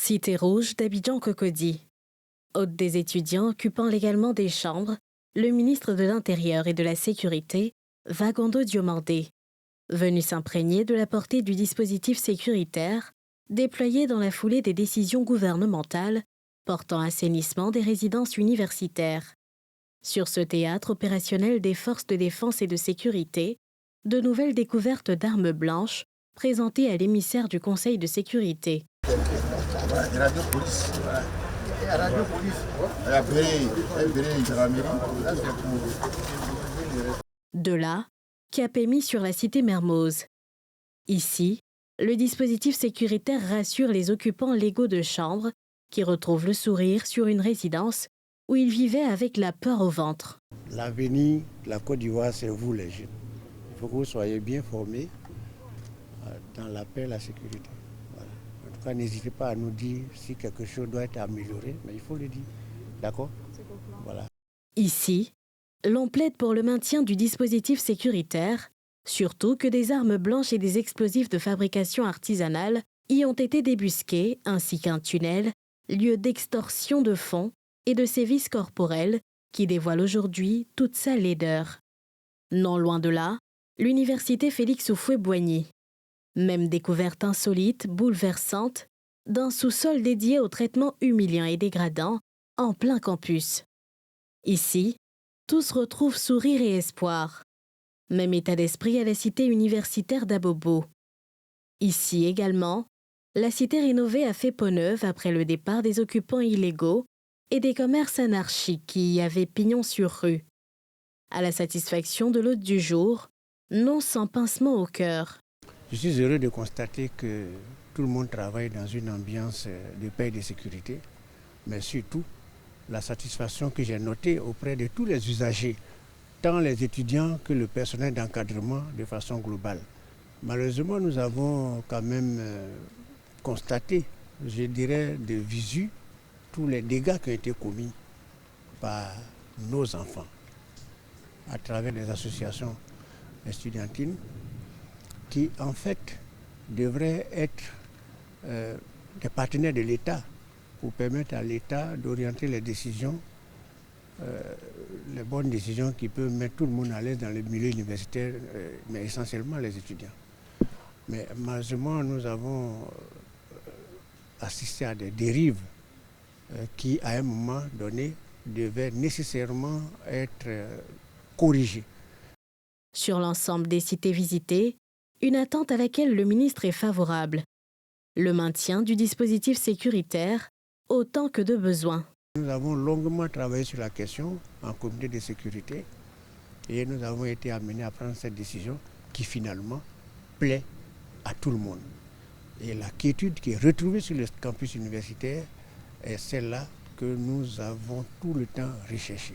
Cité rouge d'Abidjan-Cocody. Hôte des étudiants occupant légalement des chambres, le ministre de l'Intérieur et de la Sécurité, Vagondo Diomandé, venu s'imprégner de la portée du dispositif sécuritaire déployé dans la foulée des décisions gouvernementales portant assainissement des résidences universitaires. Sur ce théâtre opérationnel des forces de défense et de sécurité, de nouvelles découvertes d'armes blanches présentées à l'émissaire du Conseil de sécurité. De là, cap est mis sur la cité Mermoz. Ici, le dispositif sécuritaire rassure les occupants légaux de chambres qui retrouvent le sourire sur une résidence où ils vivaient avec la peur au ventre. L'avenir de la Côte d'Ivoire, c'est vous les jeunes. Il faut que vous soyez bien formés dans la paix et la sécurité. Voilà. En tout cas, n'hésitez pas à nous dire si quelque chose doit être amélioré, mais il faut le dire. D'accord? Voilà. Ici, l'on plaide pour le maintien du dispositif sécuritaire, surtout que des armes blanches et des explosifs de fabrication artisanale y ont été débusqués, ainsi qu'un tunnel, lieu d'extorsion de fonds et de sévices corporels qui dévoile aujourd'hui toute sa laideur. Non loin de là, l'université Félix Houphouët-Boigny. Même découverte insolite, bouleversante, d'un sous-sol dédié au traitement humiliant et dégradant en plein campus. Ici, tous retrouvent sourire et espoir. Même état d'esprit à la cité universitaire d'Abobo. Ici également, la cité rénovée a fait peau neuve après le départ des occupants illégaux et des commerces anarchiques qui y avaient pignon sur rue. À la satisfaction de l'hôte du jour, non sans pincement au cœur. Je suis heureux de constater que tout le monde travaille dans une ambiance de paix et de sécurité, mais surtout la satisfaction que j'ai notée auprès de tous les usagers, tant les étudiants que le personnel d'encadrement de façon globale. Malheureusement, nous avons quand même constaté, je dirais de visu, tous les dégâts qui ont été commis par nos enfants à travers les associations estudiantines qui en fait devraient être des partenaires de l'État pour permettre à l'État d'orienter les décisions, les bonnes décisions qui peuvent mettre tout le monde à l'aise dans le milieu universitaire, mais essentiellement les étudiants. Mais malheureusement, nous avons assisté à des dérives qui, à un moment donné, devaient nécessairement être corrigées. Sur l'ensemble des cités visitées, une attente à laquelle le ministre est favorable. Le maintien du dispositif sécuritaire autant que de besoin. Nous avons longuement travaillé sur la question en comité de sécurité et nous avons été amenés à prendre cette décision qui finalement plaît à tout le monde. Et la quiétude qui est retrouvée sur le campus universitaire est celle-là que nous avons tout le temps recherchée.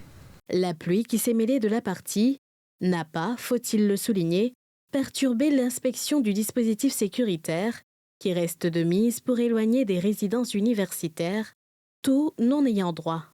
La pluie qui s'est mêlée de la partie n'a pas, faut-il le souligner, perturbé l'inspection du dispositif sécuritaire qui reste de mise pour éloigner des résidences universitaires, tout non ayant droit.